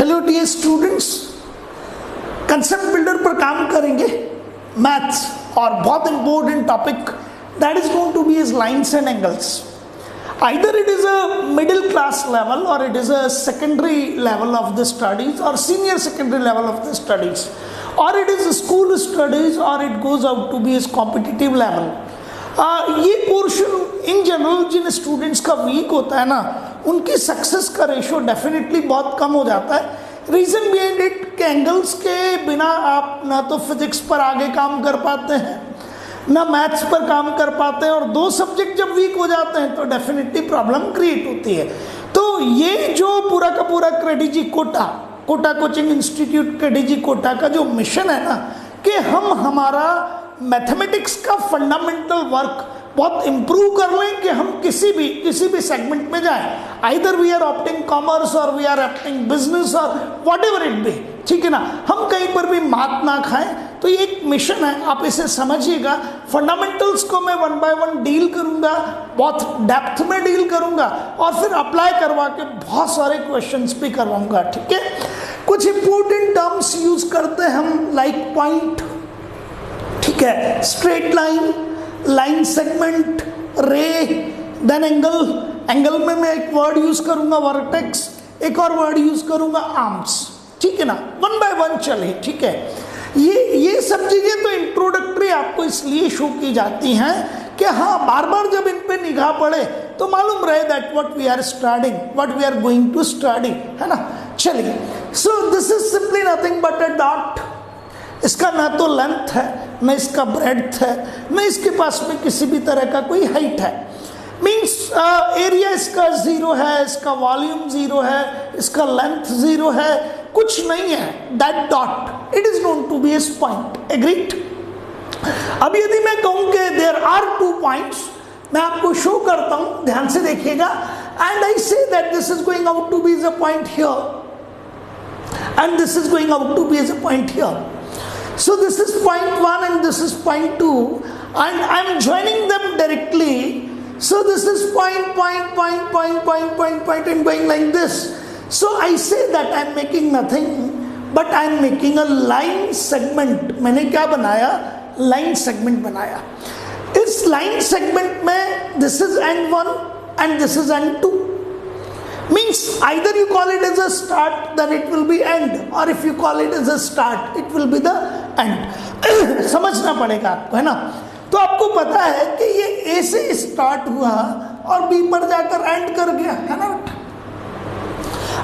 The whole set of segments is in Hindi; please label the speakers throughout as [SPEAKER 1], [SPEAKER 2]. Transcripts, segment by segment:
[SPEAKER 1] चलो डियर स्टूडेंट्स, कंसेप्ट बिल्डर पर काम करेंगे मैथ्स, और बहुत important topic that is going to be is lines and angles. Either it is a middle class level or it is a secondary level of the studies or senior secondary level of the studies, or it is school studies, or it goes out to be as competitive level. ये पोर्शन इन जनरल जिन स्टूडेंट्स का वीक होता है ना, उनकी सक्सेस का रेशो डेफिनेटली बहुत कम हो जाता है. रीज़न बिहाइंड इट कि एंगल्स के बिना आप ना तो फिजिक्स पर आगे काम कर पाते हैं, ना मैथ्स पर काम कर पाते हैं, और दो सब्जेक्ट जब वीक हो जाते हैं तो डेफिनेटली प्रॉब्लम क्रिएट होती है. तो ये जो पूरा का पूरा क्रेडिजी कोटा कोचिंग इंस्टीट्यूट क्रेडिजी कोटा का जो मिशन है ना, कि हम हमारा मैथमेटिक्स का फंडामेंटल वर्क बहुत इम्प्रूव कर लें कि हम किसी भी सेगमेंट में जाएं. Either we are opting commerce और वी आर ऑप्टिंग बिजनेस और वॉट एवर इट बी, ठीक है ना, हम कहीं पर भी मात ना खाएं. तो ये एक मिशन है, आप इसे समझिएगा. फंडामेंटल्स को मैं वन बाय वन डील करूंगा, बहुत डेप्थ में डील करूंगा, और फिर अप्लाई करवा के बहुत सारे क्वेश्चंस भी करवाऊंगा. ठीक है, कुछ इंपॉर्टेंट टर्म्स यूज करते हैं हम, लाइक पॉइंट, ठीक है, स्ट्रेट लाइन, लाइन सेगमेंट, रे, देन एंगल में मैं एक वर्ड यूज करूंगा वर्टेक्स, एक और वर्ड यूज करूंगा आर्म्स. ठीक है ना, वन बाय वन चले. ठीक है, ये सब चीजें तो इंट्रोडक्टरी आपको इसलिए शो की जाती हैं कि हाँ, बार बार जब इन पे निगाह पड़े तो मालूम रहे that what we are studying, what we are going to study, है ना. चलिए, so this is simply nothing but a dot. इसका ना तो लेंथ है, ना इसका ब्रेड्थ है, ना इसके पास में किसी भी तरह का कोई हाइट है. मीन्स एरिया इसका जीरो है, इसका वॉल्यूम जीरो है, इसका लेंथ जीरो है, कुछ नहीं है. That dot it is known to be as point. Agreed. अब यदि मैं कहूं कि देयर आर 2 पॉइंट्स, मैं आपको शो करता हूं, ध्यान से देखिएगा. And I say that this is going out to be as a point here and this is going out to be as a point here. So this is point 1 and this is point 2, and I am joining them directly. So this is point and going like this. So I say that I am making nothing but I am making a line segment. मैंने क्या बनाया? Line segment बनाया. इस line segment में this is end 1 and this is end 2. Means either you call it as a start, then it will be end, or if you call it as a start, it will be the end. समझना पड़ेगा आपको, है ना. तो आपको पता है कि ये A से स्टार्ट हुआ और B पर जाकर एंड कर गया, है ना.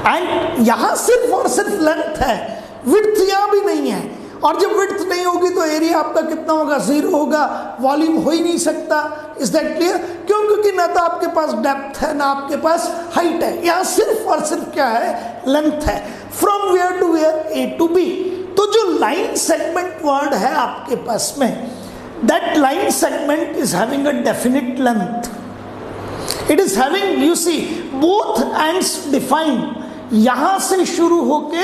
[SPEAKER 1] एंड यहाँ सिर्फ और सिर्फ लेंथ है, विड्थ यहाँ भी नहीं है. और जब विड्थ नहीं होगी तो एरिया आपका कितना होगा? 0 होगा. वॉल्यूम हो ही नहीं सकता. Is that clear? क्यों? क्योंकि ना तो आपके पास डेप्थ है, ना आपके पास हाइट है. यहाँ सिर्फ और सिर्फ क्या है? लेंथ है. From where to where? A to B. तो जो लाइन सेगमेंट वर्ड है आपके पास में, that line segment is having a definite length. It is having, you see, both ends defined. यहां से शुरू होके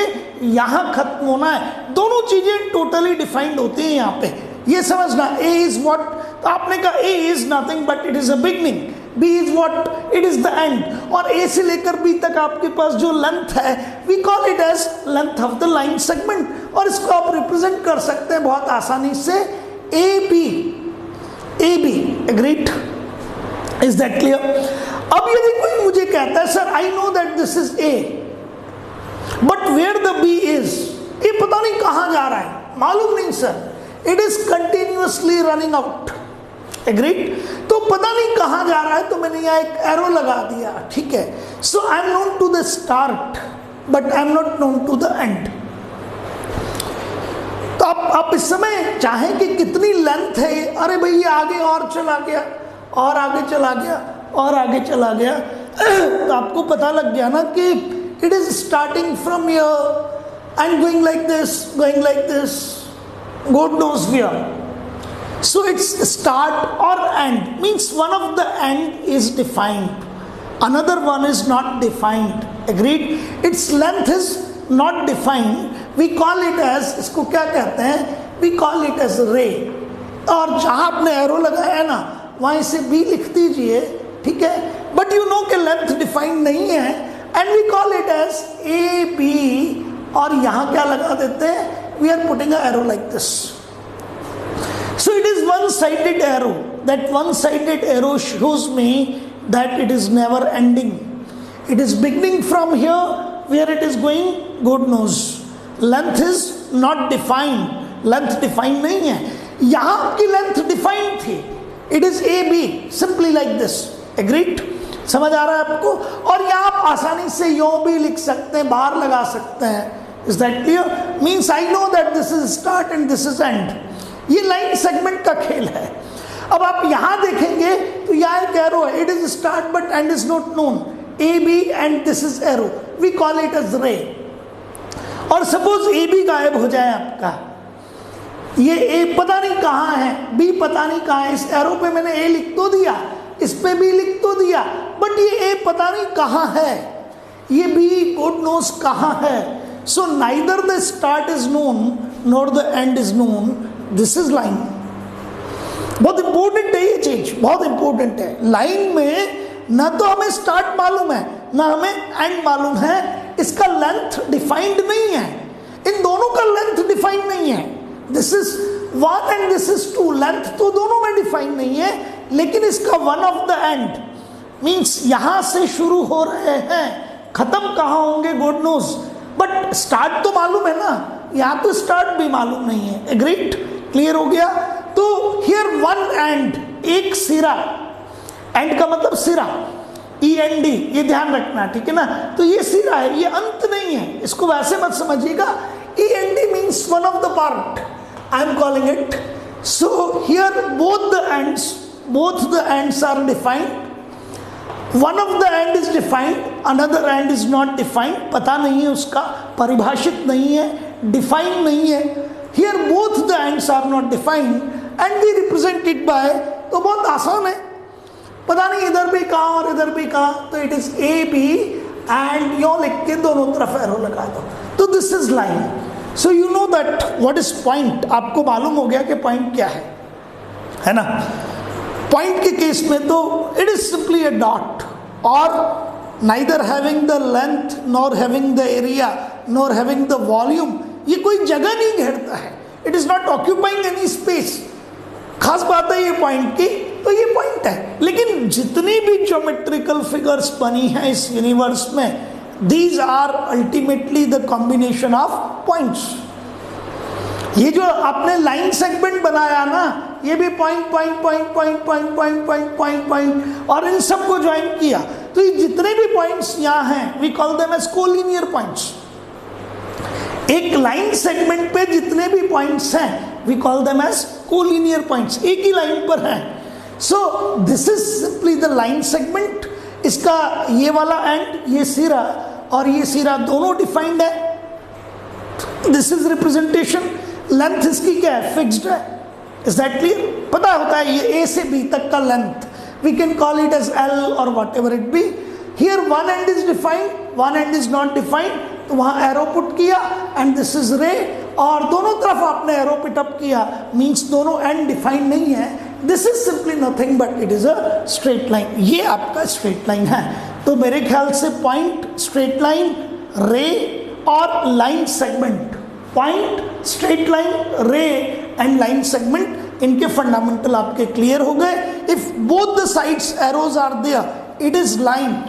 [SPEAKER 1] यहां खत्म होना है. दोनों चीजें टोटली डिफाइंड होती हैं यहाँ पे. ये समझना, ए इज व्हाट, तो आपने कहा A is nothing but it is a beginning, B is what, it is the end. और ए से लेकर बी तक आपके पास जो लेंथ है, we call it as length of the line segment. और इसको आप रिप्रेजेंट कर सकते हैं बहुत आसानी से, A B. Agreed? Is that clear? अब यदि कोई मुझे कहता है sir I know that this is A but where the B is, ये पता नहीं कहां जा रहा है, मालूम नहीं sir, it is continuously running out. Agreed? तो पता नहीं कहां जा रहा है, तो मैंने यहाँ एक एरो लगा दिया. ठीक है, so I am known to the start but I am not known to the end. तो आप इस समय चाहें कि कितनी लेंथ है, अरे भाई ये आगे और चला गया, और आगे चला गया, और आगे चला गया, तो आपको पता लग गया ना कि it is starting from here and going like this, God knows where. So it's start or end, means one of the end is defined, another one is not defined. Agreed? Its length is not defined. We call it as, इसको क्या कहते हैं? We call it as ray. और जहाँ आपने एरो लगाया ना, वहाँ इसे B लिख दीजिए. ठीक है, बट यू नो कि लेंथ डिफाइंड नहीं है, and we call it as AB और यहाँ क्या लगा देते हैं, we are putting a arrow like this. So it is one-sided arrow. That one-sided arrow shows me that it is never ending. It is beginning from here, where it is going, God knows. Length is not defined. Length defined नहीं है. यहाँ आपकी length defined थी. It is AB, simply like this. Agreed? समझ आ रहा है आपको? और यहाँ आप आसानी से यों भी लिख सकते हैं, बाहर लगा सकते हैं. Is that clear? Means I know that this is start and this is end. ये लाइन सेगमेंट का खेल है. अब आप यहां देखेंगे तो यहाँ एक एरो है. It is start but end is not known. A B and this is arrow, we call it as ray. और सपोज ए बी गायब हो जाए आपका, ये ए पता नहीं कहाँ है, बी पता नहीं कहाँ है. इस एरो पे मैंने ए लिख तो दिया, इस पे बी लिख तो दिया, बट ये ए पता नहीं कहाँ है, ये बी गॉड नोस कहाँ है. So neither the start is known nor the end is known. This is line. बहुत इंपॉर्टेंट है ये चीज, बहुत इंपॉर्टेंट है. लाइन में ना तो हमें स्टार्ट मालूम है ना हमें एंड मालूम है. इसका लेंथ डिफाइंड नहीं है, इन दोनों का लेंथ डिफाइंड नहीं है. This is 1 and this is 2. Length तो दोनों में डिफाइंड नहीं है, लेकिन इसका one of the and means यहां से शुरू हो रहे हैं, खत्म कहां होंगे गॉड नोस, बट स्टार्ट तो मालूम है ना. यहां तो स्टार्ट भी मालूम नहीं है. एग्रीड? क्लियर हो गया? तो हियर वन एंड, एक सिरा. एंड का मतलब सिरा, END, ये ध्यान रखना, ठीक है ना. तो ये सिरा है, ये अंत नहीं है. इसको वैसे मत समझिएगा. END means one of the part, I am calling it. So here both the ends are defined. One of the end is defined, another end is not defined. पता नहीं है उसका, परिभाषित नहीं है, डिफाइंड नहीं है. Here both the ends are not defined and we represent it by, तो बहुत आसान है. पता नहीं इधर भी कहाँ और इधर भी कहाँ, तो it is A B and यो लिख के दोनों तरफ एरो लगा दो. तो this is line. So you know that what is point. आपको मालूम हो गया कि पॉइंट क्या है ना. पॉइंट के केस में तो it is simply a dot, और neither having the length nor having the area nor having the volume. ये कोई जगह नहीं घेरता है. It is not occupying any space. खास बात है ये पॉइंट की, तो ये पॉइंट है. लेकिन जितनी भी ज्योमेट्रिकल फिगर्स बनी हैं इस यूनिवर्स में, these are ultimately the combination of points. ये जो आपने लाइन सेगमेंट बनाया ना, ये भी point point point point point point point point point, और इन सबको ज्वाइन किया. तो ये जितने भी पॉइंट्स यहाँ हैं, we call them as collinear points. एक लाइन सेगमेंट पे जितने भी पॉइंट्स हैं, we call them as collinear points. एक ही लाइन पर हैं. So this is simply the line segment. इसका ये वाला एंड, ये सिरा और ये सिरा दोनों डिफाइंड है. This is representation. लेंथ इसकी क्या है? फिक्स्ड है. Is that clear? पता होता है ये A से B तक का length, we can call it as L और whatever it be. Here one end is defined, one end is not defined. तो वहां एरो पुट किया एंड दिस इज रे, और दोनों तरफ आपने एरो पिटअप किया, मीन्स दोनों एंड डिफाइंड नहीं है. This is simply nothing but it is a straight line. ये आपका स्ट्रेट लाइन है. तो मेरे ख्याल से पॉइंट, स्ट्रेट लाइन, रे और line segment, point, straight line, ray and line segment, इनके फंडामेंटल आपके क्लियर हो गए. If both the sides arrows are there, it is line.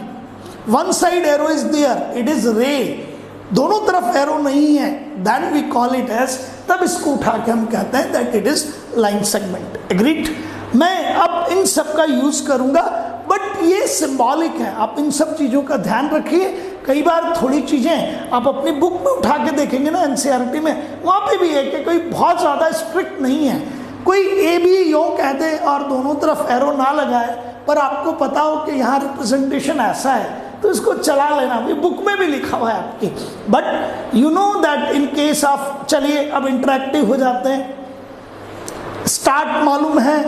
[SPEAKER 1] One side arrow is there, it is ray. दोनों तरफ एरो नहीं है, then we call it as, तब इसको उठा के हम कहते हैं that it is line segment. Agreed? मैं अब इन सब का यूज करूंगा, बट ये सिंबॉलिक है. आप इन सब चीजों का ध्यान रखिए. कई बार थोड़ी चीजें आप अपनी बुक में उठा के देखेंगे ना, NCERT में, वहां पे भी है कि कोई बहुत ज्यादा स्ट्रिक्ट नहीं है. कोई ए बी यो कह दे और दोनों तरफ एरो ना लगाए, पर आपको पता हो कि यहाँ रिप्रेजेंटेशन ऐसा है, तो इसको चला लेना. भी बुक में भी लिखा हुआ है आपकी. But you know that in case of, चलिए अब इंटरेक्टिव हो जाते हैं. स्टार्ट मालूम है,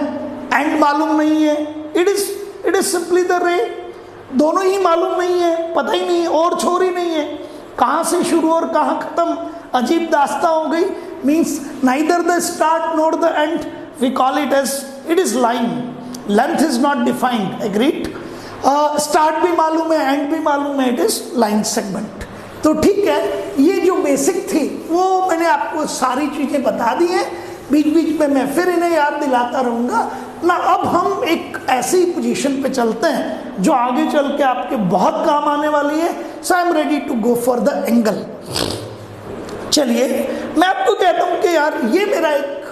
[SPEAKER 1] एंड मालूम नहीं है. इट इज सिंपली द रे. दोनों ही मालूम नहीं है, पता ही नहीं है, और छोर ही नहीं है, कहाँ से शुरू और कहाँ खत्म. अजीब दास्ता हो गई. Means neither the start nor the end, we call it as, it is line. Length is not defined. Agreed? Start भी मालूम है, एंड भी मालूम है, इट इज लाइन सेगमेंट. तो ठीक है, ये जो बेसिक थी वो मैंने आपको सारी चीजें बता दी हैं, बीच बीच में मैं फिर इन्हें याद दिलाता रहूंगा ना। अब हम एक ऐसी पोजीशन पे चलते हैं जो आगे चल के आपके बहुत काम आने वाली है। So I am ready to go for the angle. चलिए मैं आपको कहता हूं कि यार ये मेरा एक,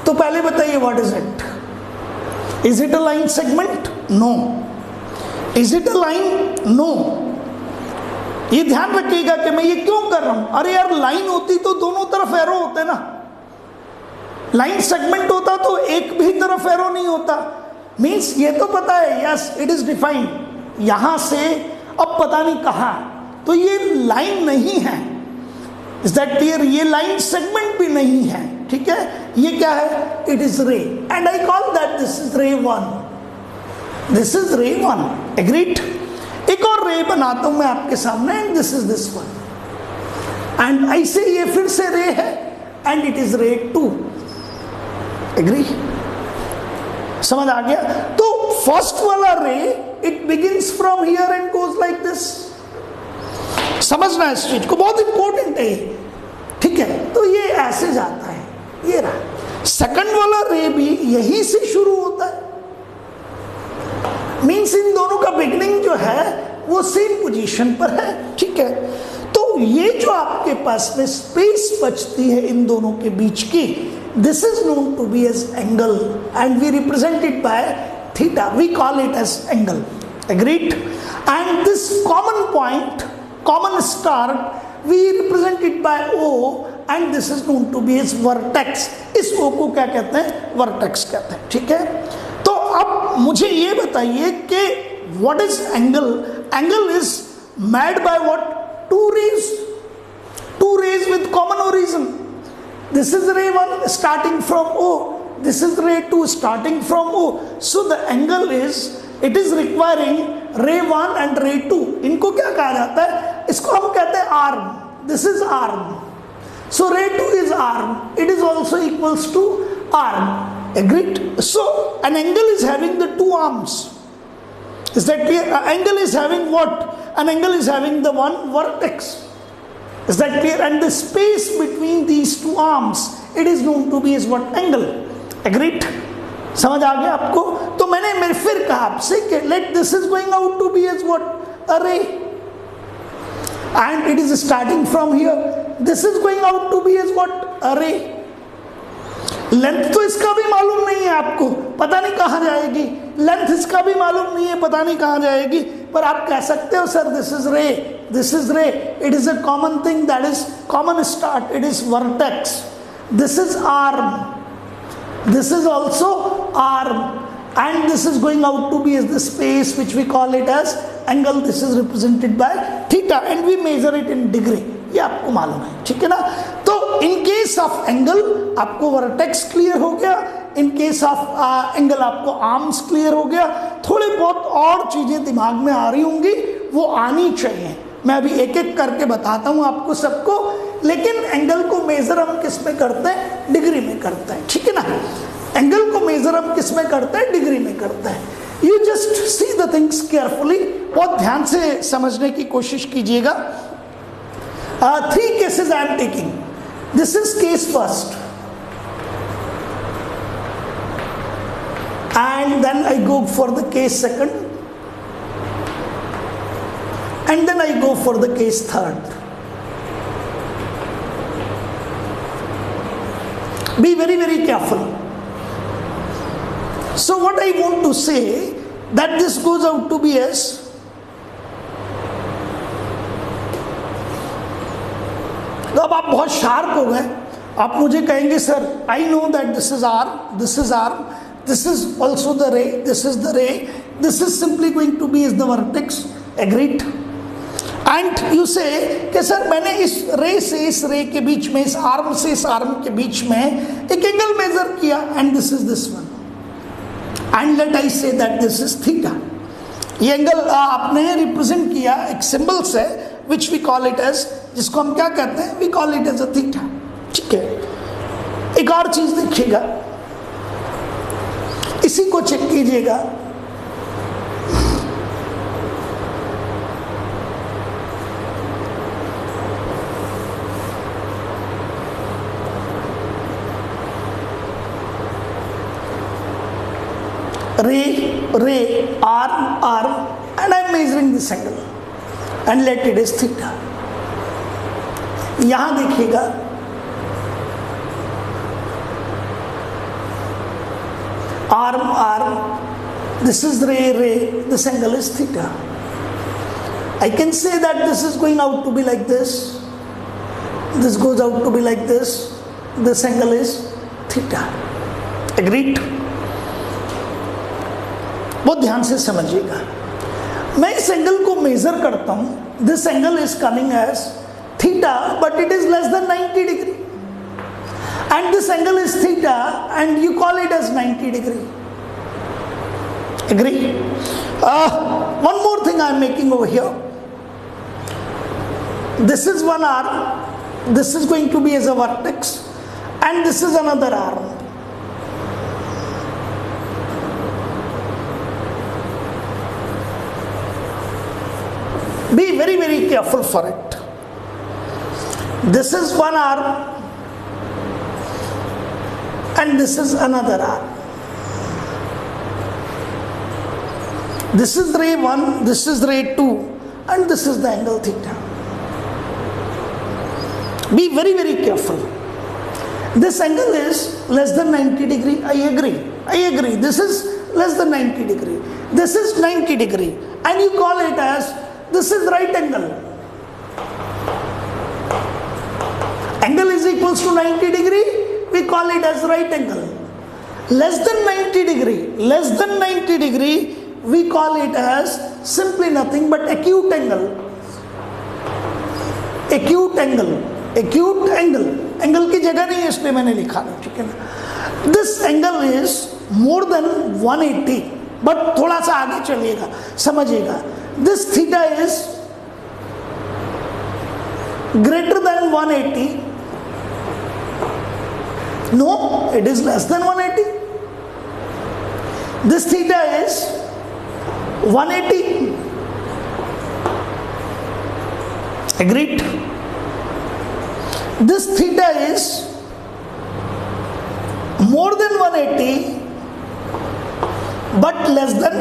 [SPEAKER 1] तो पहले बताइए what is it? Is it a line segment? No. Is it a line? No. ये ध्यान रखिएगा कि मैं ये क्यों कर रहा हूं। अरे यार लाइन होती तो दोनों तरफ एरो होते ना, लाइन सेगमेंट होता तो एक भी तरफ एरो नहीं होता। मीन्स ये तो पता है, यस इट इज डिफाइंड, यहां से अब पता नहीं कहां, तो ये लाइन नहीं है। Is that clear? ये लाइन सेगमेंट भी नहीं है, ठीक है। ये क्या है? It is ray, and I call that this is रे 1, दिस इज रे 1। एग्रीड? एक और रे बनाता हूं मैं आपके सामने, and this is this one, and ऐसे ये फिर से रे है, एंड इट इज रे 2। एग्री? समझ आ गया? तो फर्स्ट वाला रे it begins from here and goes like this. समझना इस चीज को, बहुत इंपॉर्टेंट है ये, ठीक है। तो ये ऐसे जाता है, ये रहा। सेकंड वाला रे भी यहीं से शुरू होता है। मीन्स इन दोनों का बिगनिंग जो है वो सेम पोजीशन पर है, ठीक है। तो ये जो आपके पास में स्पेस बचती है इन दोनों के बीच की, this is known to be as angle, and we represent it by theta. We call it as angle. Agreed? And this common point, common start, we represent it by O, and this is known to be as vertex. इस O को क्या कहते हैं? Vertex कहते हैं, ठीक है। तो अब मुझे ये बताइए कि what is angle? Angle is made by what? Two rays. Two rays with common origin. This is ray 1 starting from O, this is ray 2 starting from O. So the angle is, it is requiring ray 1 and ray 2. इनको क्या कहा जाता है? इसको हम कहते हैं arm. This is arm. So ray 2 is arm. It is also equals to arm. Agreed? So an angle is having the two arms. Is that clear? An angle is having what? An angle is having the one vertex. Is that clear? And the space between these two arms, it is known to be as what? Angle. Agreed? समझ आ गया आपको? तो मैंने फिर कहा आपसे कि let this is going out to be as what? A ray. And it is starting from here. This is going out to be as what? A ray. Length तो इसका भी मालूम नहीं है आपको, पता नहीं कहाँ जाएगी। लेंथ इसका भी मालूम नहीं है, पता नहीं कहाँ जाएगी। पर आप कह सकते हो सर दिस इज रे, दिस इज रे, it is a common thing, that is common start, it is vertex, this is arm, this is also arm, and this is going out to be as the space which we call it as angle. This is represented by theta and we measure it in degree. ये आपको मालूम है, ठीक है ना। तो इन केस ऑफ एंगल आपको वर्टेक्स क्लियर हो गया, इन केस ऑफ एंगल आपको आर्म्स क्लियर हो गया। थोड़े बहुत और चीजें दिमाग में आ रही होंगी, वो आनी चाहिए। मैं अभी एक एक करके बताता हूँ आपको सबको, लेकिन एंगल को मेजर हम किस में करते हैं? डिग्री में करते हैं, ठीक है ना। एंगल को मेजर हम किस में करते हैं? डिग्री में करते हैं। You just see the things carefully, बहुत ध्यान से समझने की कोशिश कीजिएगा। 3 cases I am taking. This is case first, and then I go for the case second, and then I go for the case third. Be very, very careful. So what I want to say, that this goes out to be as, तो अब आप बहुत शार्प हो गए, आप मुझे कहेंगे sir I know that this is arm, this is arm, this is also the ray, this is the ray, this is simply going to be is the vertex. Agreed? And you say कि सर मैंने इस रे से इस रे के बीच में, इस आर्म से इस आर्म के बीच में एक एंगल मेजर किया, and this is this one, and let I say that this is theta. ये एंगल आपने रिप्रेजेंट किया एक सिंबल से, which we call it as, जिसको हम क्या कहते हैं? We call it as a theta, ठीक है। एक और चीज देखिएगा, इसी को चेक कीजिएगा, ray, arm, and I am measuring this angle and let it is theta. यहां देखिएगा arm, this is ray, this angle is theta. I can say that this is going out to be like this goes out to be like this angle is theta. Agreed? बहुत ध्यान से समझिएगा, मैं इस एंगल को मेजर करता हूं, this angle is coming as theta but it is less than 90 degree, and this angle is theta and you call it as 90 degree. Agree? One more thing I am making over here. This is one arm, this is going to be as a vertex, and this is another arm. Be very, very careful for it. This is one arm and this is another arm. This is ray 1, this is ray 2, and this is the angle theta. Be very, very careful. This angle is less than 90 degree. I agree. This is less than 90 degree. This is 90 degree. And you call it as, this is right angle. Angle is equals to 90 degree. We call it as right angle. Less than 90 degree, we call it as simply nothing but acute angle. Angle की जगह नहीं है इसलिए मैंने लिखा नहीं, ठीक है ना. This angle is more than 180, but थोड़ा सा आगे चलिएगा, समझिएगा. This theta is greater than 180. No, it is less than 180. This theta is 180. Agreed? This theta is more than 180 but less than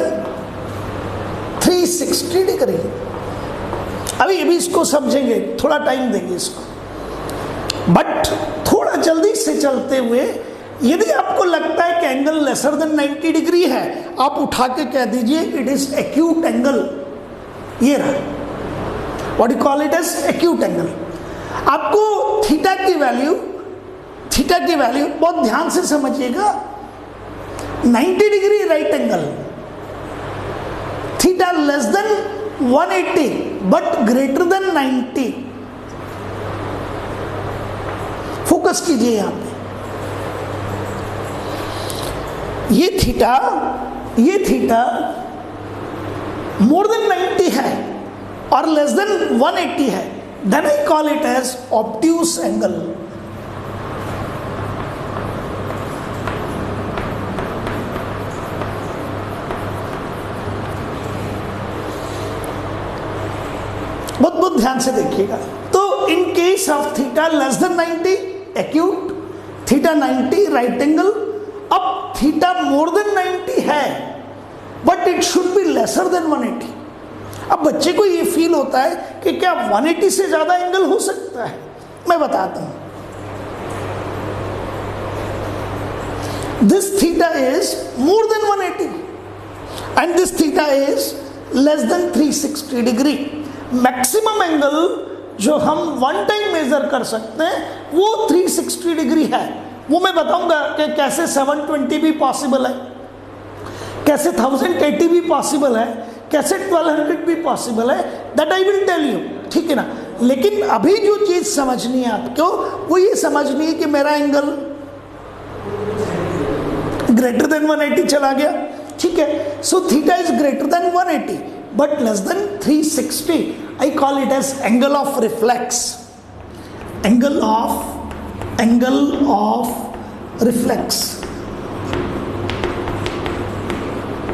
[SPEAKER 1] 360 degree. अभी इसको समझेंगे, थोड़ा टाइम देंगे इसको, बट थोड़ा जल्दी से चलते हुए, यदि आपको लगता है कि एंगल लेसर देन 90 डिग्री है, आप उठा के कह दीजिए इट इज एक्यूट एंगल. ये रहा, what you call it as acute angle. आपको थीटा की वैल्यू बहुत ध्यान से समझिएगा. 90 degree right angle, theta less than 180 but greater than 90. Focus कीजिए यहां पे. ये थीटा मोर देन 90 है और लेस देन 180 है, then I call it as obtuse angle. बहुत ध्यान से देखिएगा. तो in case of theta less than 90 acute, theta 90 right angle. अब थीटा मोर देन 90 है but it should be lesser than 180. अब बच्चे को ये फील होता है कि क्या 180 से ज्यादा एंगल हो सकता है. मैं बताता हूं. This theta is more than 180 and this theta is less than 360 degree. Maximum angle जो हम वन टाइम मेजर कर सकते हैं वो 360 डिग्री है. वो मैं बताऊंगा कि कैसे 720 भी पॉसिबल है, कैसे 1080 भी पॉसिबल है, कैसे 1200 भी पॉसिबल है. That I will tell you, ठीक है ना. लेकिन अभी जो चीज समझनी है आपको वो ये समझनी है कि मेरा एंगल ग्रेटर देन 180 चला गया, ठीक है. So theta is greater than 180 but less than 360. I call it as angle of reflex. Angle of reflex.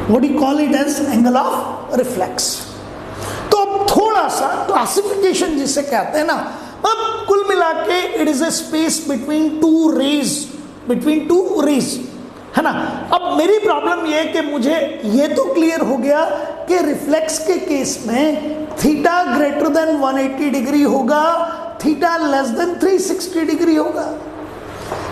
[SPEAKER 1] What do you call it as angle of reflex? तो अब थोड़ा सा क्लासिफिकेशन जिसे कहते हैं ना, अब कुल मिला के it is a space between two rays. है ना। अब मेरी प्रॉब्लम ये है कि मुझे ये तो क्लियर हो गया कि रिफ्लेक्स के केस में थीटा ग्रेटर देन 180 डिग्री होगा, थीटा लेस देन 360 डिग्री होगा।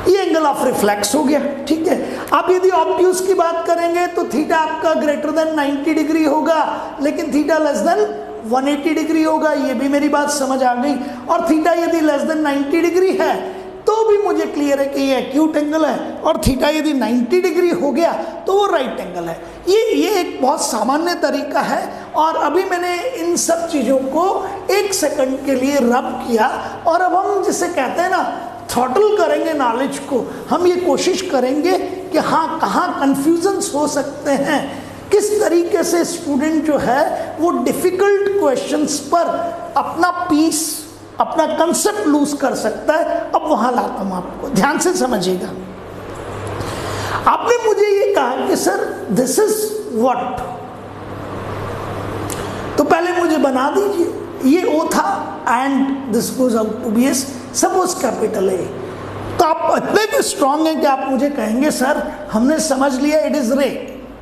[SPEAKER 1] ये एंगल ऑफ रिफ्लेक्स हो गया, ठीक है। अब यदि ऑब्ट्यूज की बात करेंगे तो थीटा आपका ग्रेटर देन 90 डिग्री होगा, लेकिन थीटा लेस देन 180 डिग्री होगा। ये भी मेरी बात समझ आ गई। और थीटा यदि लेस देन 90 डिग्री है तो भी मुझे क्लियर है कि ये एक्यूट एंगल है, और थीटा यदि 90 डिग्री हो गया तो वो राइट एंगल है। ये एक बहुत सामान्य तरीका है। और अभी मैंने इन सब चीज़ों को 1 सेकंड के लिए रब किया, और अब हम जिसे कहते हैं ना थ्रॉटल करेंगे नॉलेज को। हम ये कोशिश करेंगे कि हाँ कहाँ कन्फ्यूजन्स हो सकते हैं, किस तरीके से स्टूडेंट जो है वो डिफिकल्ट क्वेश्चंस पर अपना पीस, अपना कंसेप्ट लूज कर सकता है। अब वहां लाता हूं आपको, ध्यान से समझिएगा। आपने मुझे ये कहा कि सर दिस इज व्हाट, तो पहले मुझे बना दीजिए। ये ओ था and this goes out to be S, suppose capital A. तो आप इतने भी स्ट्रांग हैं कि आप मुझे कहेंगे सर हमने समझ लिया इट इज रे।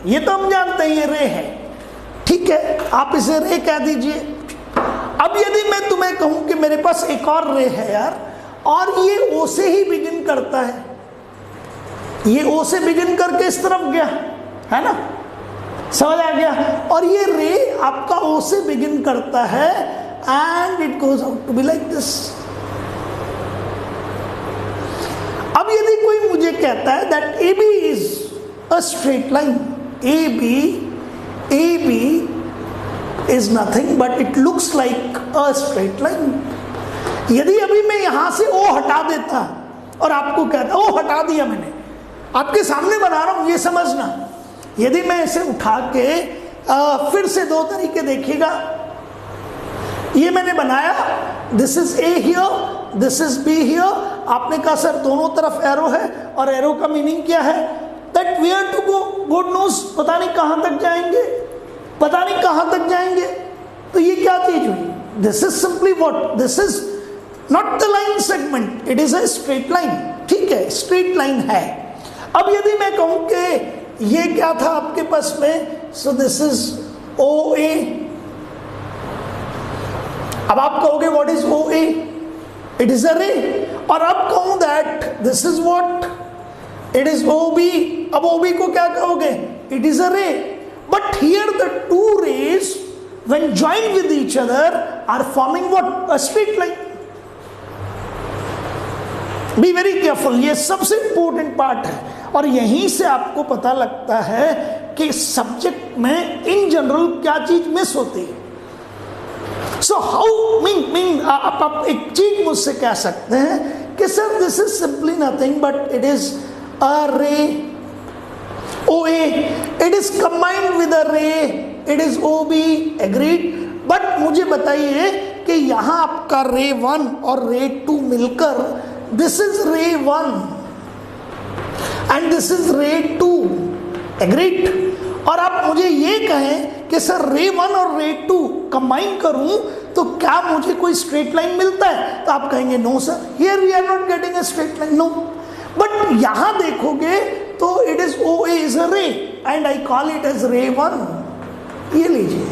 [SPEAKER 1] ये तो हम जानते हैं ये रे है, ठीक है, आप इसे रे कह दीजिए। अब यदि मैं तुम्हें कहूं कि मेरे पास एक और रे है यार, और ये ओ से ही बिगिन करता है, ये ओ से बिगिन करके इस तरफ गया, है ना, समझ आ गया। और ये रे आपका ओ से बिगिन करता है and it goes out to be like this. अब यदि कोई मुझे कहता है that A B is a straight line, A B is nothing but it looks like a straight line। यदि अभी मैं यहां से ओ हटा देता और आपको कहता ओ हटा दिया मैंने, आपके सामने बना रहा हूं ये समझना। यदि मैं इसे उठा के फिर से 2 तरीके देखिएगा, ये मैंने बनाया, this is A here, this is be here. आपने कहा सर दोनों तरफ एरो है, और एरो का मीनिंग क्या है, that where to go, God knows, पता नहीं कहां तक जाएंगे, पता नहीं कहां तक जाएंगे। तो ये क्या चीज हुई, this is simply what, this is not the line segment, it is a straight line, ठीक है, स्ट्रेट लाइन है। अब यदि मैं कहूं कि ये क्या था आपके पास में, सो दिस इज ओ ए। अब आप कहोगे what is O A, it is a ray. और अब कहूं that this is what, it is O B. अब ओ बी को क्या कहोगे, इट इज अ रे। But here the two rays when joined with each other are forming what, a straight line। Be very careful, ये सबसे important part है। और यहीं से आपको pता लगता है कि सब्जेक्ट में in general क्या चीज मिस होती है। So how mean आप एक चीज मुझसे कह सकते हैं कि sir this is simply nothing but it is a ray OA, it is combined with a ray, it is OB, agreed। But मुझे बताइए कि यहां आपका रे 1 और रे 2 मिलकर दिस इज रे 1 एंड दिस इज रे 2, agreed। और आप मुझे ये कहें कि सर रे 1 और रे 2 कंबाइन करूं तो क्या मुझे कोई स्ट्रेट लाइन मिलता है, तो आप कहेंगे no sir, here we are not getting a straight line, no. But यहां देखोगे तो it is O A is a ray and I call it as ray 1, ये लीजिए,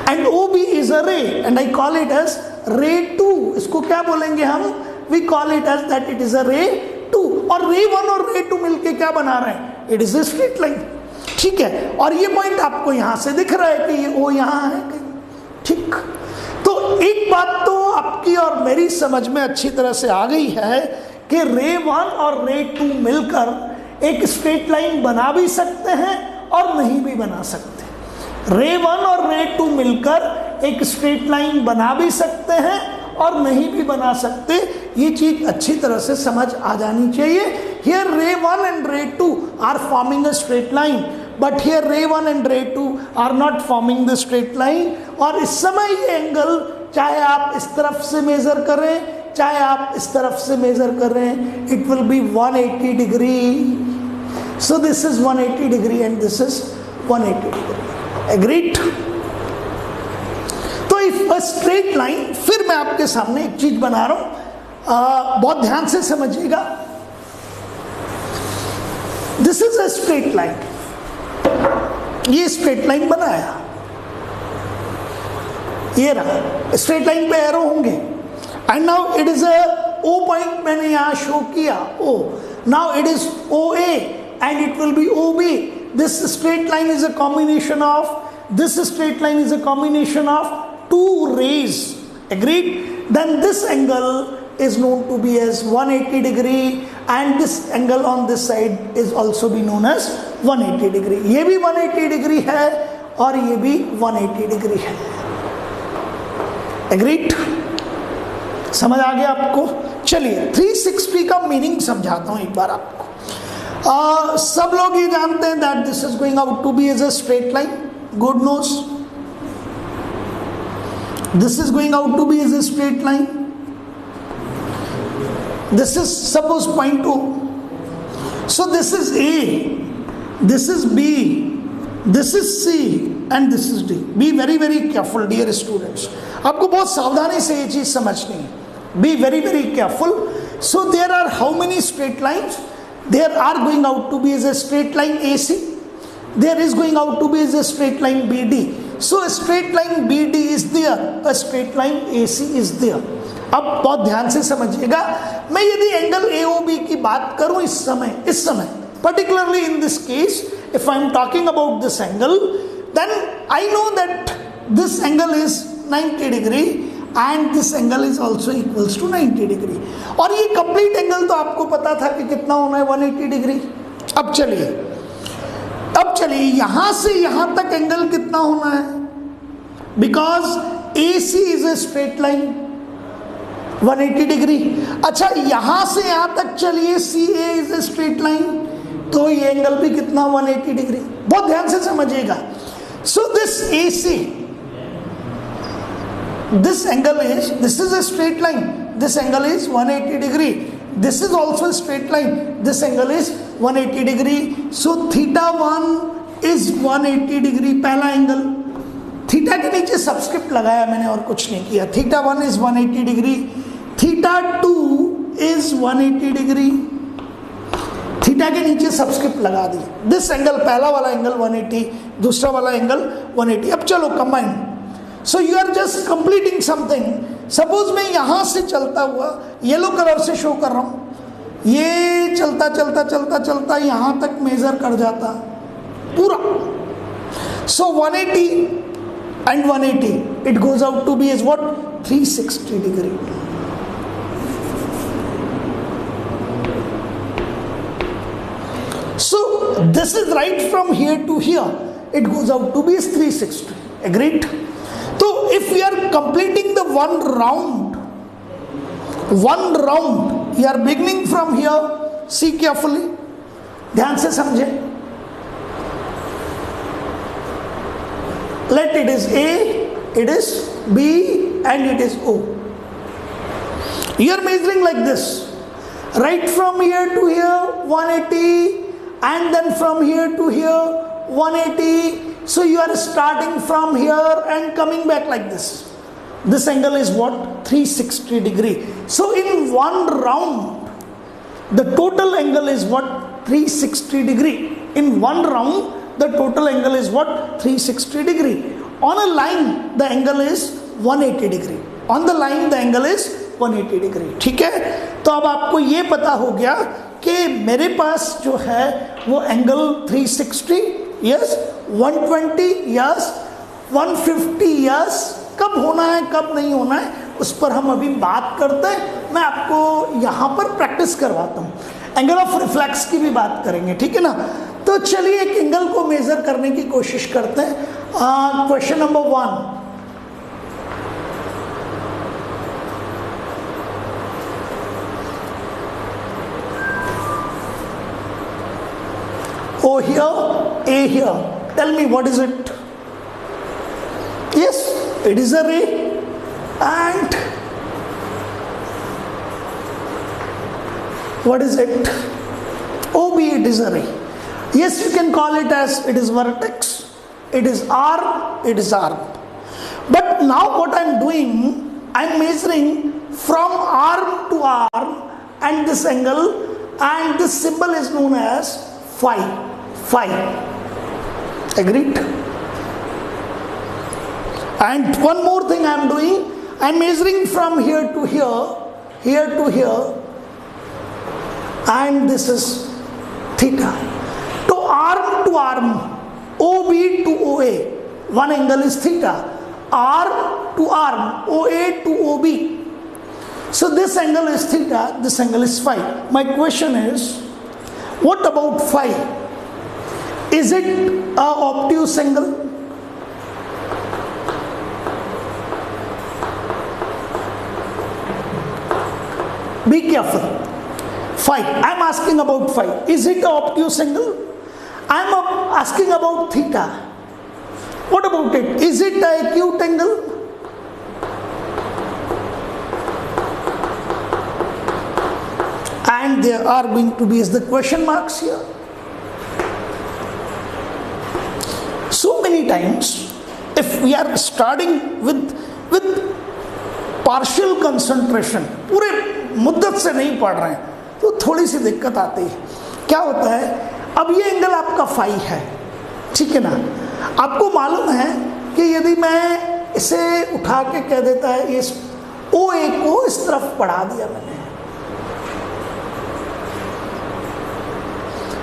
[SPEAKER 1] and O B is a ray and I call it as ray 2। इसको क्या बोलेंगे हम, we call it as that it is a ray 2। और रे 1 और रे 2 मिलके क्या बना रहे हैं, it is a straight line, ठीक है। और ये पॉइंट आपको यहां से दिख रहा है कि ये ओ यहां है कहीं, ठीक। तो एक बात तो आपकी और मेरी समझ में अच्छी तरह से आ गई है कि रे 1 और रे 2 मिलकर एक स्ट्रेट लाइन बना भी सकते हैं और नहीं भी बना सकते। रे 1 और रे 2 मिलकर एक स्ट्रेट लाइन बना भी सकते हैं और नहीं भी बना सकते। ये चीज अच्छी तरह से समझ आ जानी चाहिए। Here ray 1 and ray 2 are forming a straight line, but here ray 1 and ray 2 are not forming the straight line. और इस समय ये एंगल चाहे आप इस तरफ से मेजर करें चाहे आप इस तरफ से मेजर कर रहे हैं, it will B 180 degree. So this is 180 degree and this is 180 degree, agreed. तो इफ अ स्ट्रेट लाइन, फिर मैं आपके सामने एक चीज बना रहा हूं, बहुत ध्यान से समझिएगा। This is a straight line, ये स्ट्रेट लाइन बनाया, ये रहा, स्ट्रेट लाइन पे एरो होंगे, and now it is a O point मैंने यहां शो किया, O, now it is O A and it will be O B. This straight line is a combination of, this straight line is a combination of two rays, agreed? Then this angle is known to be as 180 degree, and this angle on this side is also be known as 180 degree. ये भी 180 degree है और ये भी 180 degree है, agreed? समझ आ गया आपको? चलिए 360 का मीनिंग समझाता हूं एक बार आपको. सब लोग ये जानते हैं that this is going out to be as a straight line. Good news. This is going out to be as a straight line. This is suppose point O. So this is A, this is B, this is C, and this is D. Be very very careful, dear students. आपको बहुत सावधानी से ये चीज समझनी है. Be very very careful. So there are how many straight lines? There are going out to be as a straight line AC. There is going out to be as a straight line BD. So a straight line BD is there, a straight line AC is there. अब बहुत ध्यान से समझिएगा, मैं यदि एंगल AOB की बात करूं इस समय particularly in this case, if I am talking about this angle, then I know that this angle is 90 degree and this angle is also equals to 90 degree. और ये complete angle तो आपको पता था कि कितना होना है, 180 डिग्री. अब चलिए यहां से यहां तक एंगल कितना होना है, because AC is a straight line 180 degree. अच्छा यहां से यहां तक चलिए CA is a straight line, तो ये एंगल भी कितना 180 डिग्री. बहुत ध्यान से समझिएगा. So this AC, this angle is, this is a straight line, this angle is 180 degree, this is also a straight line, this angle is 180 degree. So theta 1 is 180 degree, पहला एंगल. थीटा के नीचे सबस्क्रिप्ट लगाया मैंने और कुछ नहीं किया. Theta 1 is 180 degree, theta 2 is 180 degree, theta के नीचे सबस्क्रिप्ट लगा दी. दिस एंगल, पहला वाला एंगल 180, दूसरा वाला एंगल 180. अब चलो combine. So you are just completing something. Suppose मैं यहां से चलता हुआ येलो कलर से शो कर रहा हूं, ये चलता चलता चलता चलता यहां तक मेजर कर जाता पूरा. सो 180 and 180 it goes out to be as what, 360 degree. So this is right from here to here, it goes out to be as 360. Agreed? So if we are completing the one round, you are beginning from here, see carefully, ध्यान से समझे. Let it is A, it is B, and it is O. You are measuring like this, right from here to here 180, and then from here to here 180. So you are starting from here and coming back like this. This angle is what, 360 degree. So in one round the total angle is what, 360 degree. In one round the total angle is what, 360 degree. On a line the angle is 180 degree. On the line the angle is 180 degree. ठीक है. तो अब आपको ये पता हो गया कि मेरे पास जो है वो एंगल 360, यस, 120, यस, 150, यस, कब होना है कब नहीं होना है उस पर हम अभी बात करते हैं. मैं आपको यहाँ पर प्रैक्टिस करवाता हूँ. एंगल ऑफ रिफ्लेक्स की भी बात करेंगे, ठीक है ना. तो चलिए एक एंगल को मेजर करने की कोशिश करते हैं. Question number 1. O here, A here. Tell me what is it? Yes, it is a ray. And what is it? OB, it is a ray. Yes, you can call it as it is vertex, it is arm, it is arm. But now what I am doing, I am measuring from arm to arm and this angle, and this symbol is known as phi. Agreed? And one more thing I am doing, I am measuring from here to here, and this is theta. To arm, OB to OA, one angle is theta. Arm to arm, OA to OB. So this angle is theta, this angle is phi. My question is, what about phi? Is it a obtuse angle? Be careful. Phi. I am asking about phi. Is it an obtuse angle? I am asking about theta. What about it? Is it an acute angle? And there are going to be the question marks here. So many times, if we are starting with partial concentration, पूरे मुद्दत से नहीं पढ़ रहे हैं, तो थोड़ी सी दिक्कत आती है. क्या होता है, अब ये एंगल आपका फाई है, ठीक है ना. आपको मालूम है कि यदि मैं इसे उठा के कह देता है इस OA को इस तरफ बढ़ा दिया मैंने,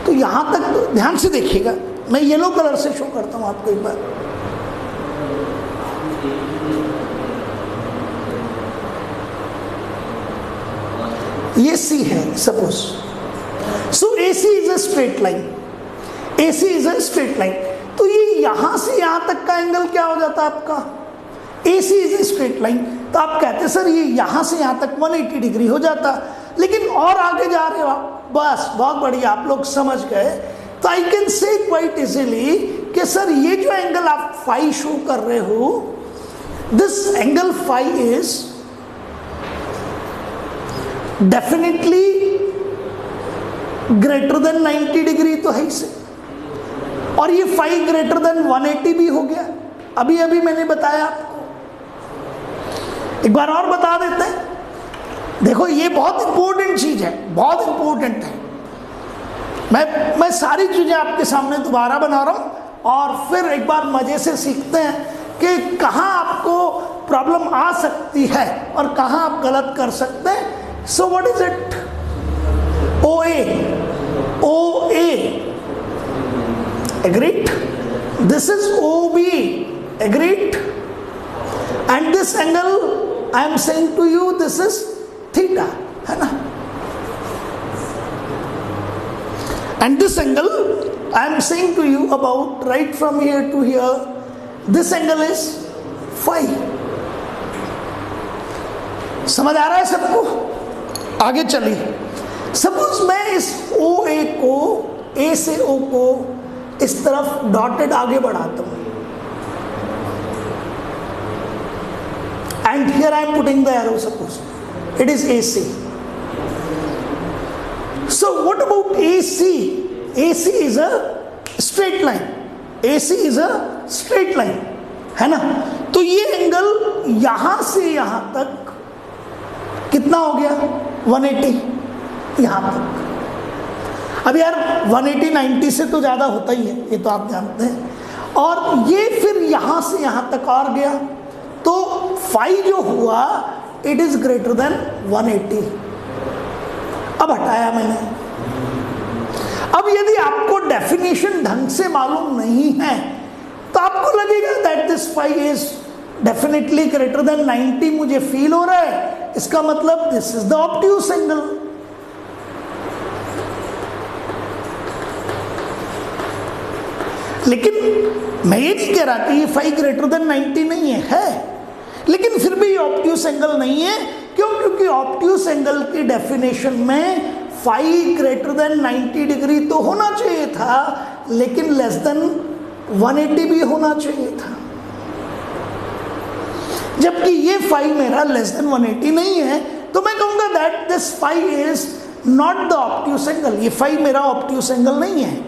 [SPEAKER 1] तो यहां तक तो ध्यान से देखिएगा. मैं येलो कलर से शो करता हूं आपको एक बार. ये C है suppose. So AC is a straight line. AC is a straight line. तो ये यहां से यहां तक का एंगल क्या हो जाता है आपका? AC is a straight line. तो आप कहते सर ये यहां से यहां तक 180 डिग्री हो जाता, लेकिन और आगे जा रहे हो आप. बस बहुत बढ़िया, आप लोग समझ गए. तो I can say quite easily कि सर ये जो एंगल आप फाई शो कर रहे हो, this angle phi is definitely greater than 90 degree तो है इसे, और ये फाई ग्रेटर देन 180 भी हो गया. अभी अभी मैंने बताया आपको, एक बार और बता देते हैं. देखो ये बहुत इंपॉर्टेंट चीज है, बहुत इंपॉर्टेंट है. मैं सारी चीजें आपके सामने दोबारा बना रहा हूं, और फिर एक बार मजे से सीखते हैं कि कहां आपको प्रॉब्लम आ सकती है और कहां आप गलत कर सकते हैं. So what is it? OA. Agreed? This is OB. Agreed? And this angle I am saying to you, this is theta, है ना? And this angle I am saying to you about right from here to here, this angle is phi. समझ आ रहा है सबको? आगे चलिए. सपोज मैं इस OA को, A से O को इस तरफ डॉटेड आगे बढ़ाता हूं, and here I am putting the arrow. Suppose it is AC. So what about AC? AC is a straight line. AC is a straight line, है ना? तो ये एंगल यहां से यहां तक कितना हो गया? 180 यहां तक. अब यार 180 90 से तो ज्यादा होता ही है, ये तो आप जानते हैं. और ये फिर यहां से यहां तक और गया, तो फाई जो हुआ इट इज ग्रेटर देन 180. अब हटाया मैंने. अब यदि आपको डेफिनेशन ढंग से मालूम नहीं है तो आपको लगेगा that this phi is definitely greater than 90. मुझे फील हो रहा है, इसका मतलब this is the obtuse angle. लेकिन मैं ये नहीं कह रहा कि ये फाई ग्रेटर देन 90 नहीं है, लेकिन फिर भी ये ऑब्ट्यूस एंगल नहीं है. क्यों? क्योंकि ऑब्ट्यूस एंगल की डेफिनेशन में फाई ग्रेटर देन 90 डिग्री तो होना चाहिए था, लेकिन लेस देन 180 भी होना चाहिए था. जबकि ये फाई मेरा लेस देन 180 नहीं है, तो मैं कहूंगा that this phi is not the obtuse angle. ये फाई मेरा ऑब्ट्यूस एंगल नहीं है.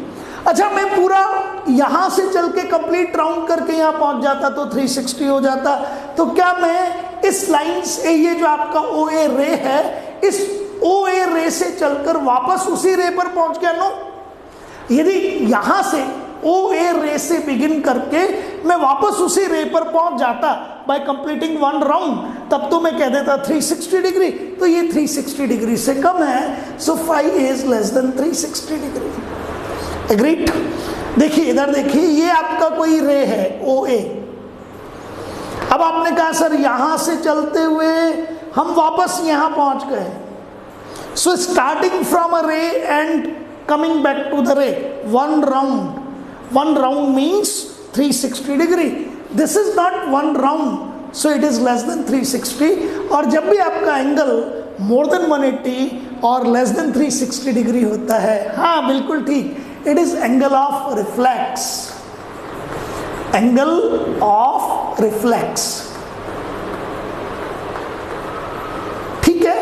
[SPEAKER 1] अच्छा, मैं पूरा यहां से चल के कंप्लीट राउंड करके यहां पहुंच जाता तो 360 हो जाता. तो क्या मैं इस लाइन से, ये जो आपका OA रे है, इस OA रे से चलकर वापस उसी रे पर पहुंच गया? नो. यदि यहां से ओ ए रे से बिगिन करके मैं वापस उसी रे पर पहुंच जाता बाय कंप्लीटिंग वन राउंड, तब तो मैं कह देता 360 डिग्री, तो ये 360 डिग्री से कम है, so phi is less than 360 degree. Agreed? देखिए इधर देखिए, ये आपका कोई रे है ओ ए। अब आपने कहा सर यहां से चलते हुए हम वापस यहां पहुंच गए, so starting from a ray and coming back to the ray, one round means 360 degree. This is not one round, so it is less than 360. और जब भी आपका एंगल more than 180 और less than 360 डिग्री होता है, हाँ बिल्कुल ठीक, it is angle of reflex, angle of reflex। ठीक है,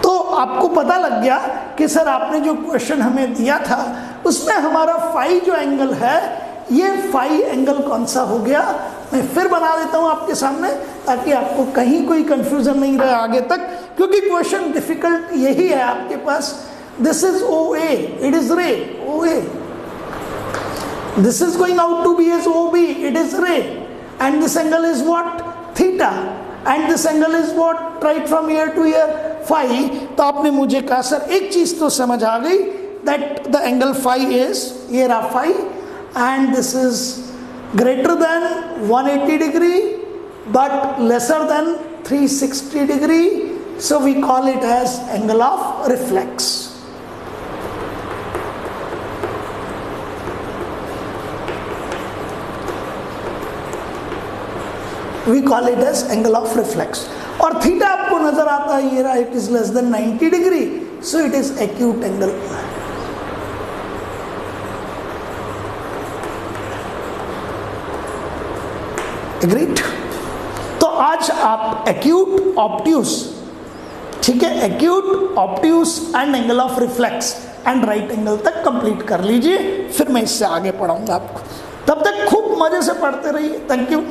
[SPEAKER 1] तो आपको पता लग गया कि सर आपने जो क्वेश्चन हमें दिया था उसमें हमारा फाई जो एंगल है, ये फाई एंगल कौन सा हो गया। मैं फिर बना देता हूं आपके सामने ताकि आपको कहीं कोई कंफ्यूजन नहीं रहे आगे तक, क्योंकि क्वेश्चन डिफिकल्ट यही है आपके पास। This is O A, it is ray O A, this is going out to be as O B, it is ray, and this angle is what, theta, and this angle is what, right from here to here, phi. तो आपने मुझे कहा सर एक चीज तो समझ आ गई, that the angle phi is, ये रहा phi, and this is greater than 180 degree but lesser than 360 degree, so we call it as angle of reflex. We call it as angle of reflex। और थीटा आपको नजर आता है, ये रहा, it is less than 90 degree, so it is acute angle. Agreed? तो आज आप एक्यूट, ऑब्ट्यूस, ठीक है, acute, obtuse and angle of reflex and right angle तक कंप्लीट कर लीजिए, फिर मैं इससे आगे पढ़ाऊंगा आपको। तब तक खूब मजे से पढ़ते रहिए। Thank you.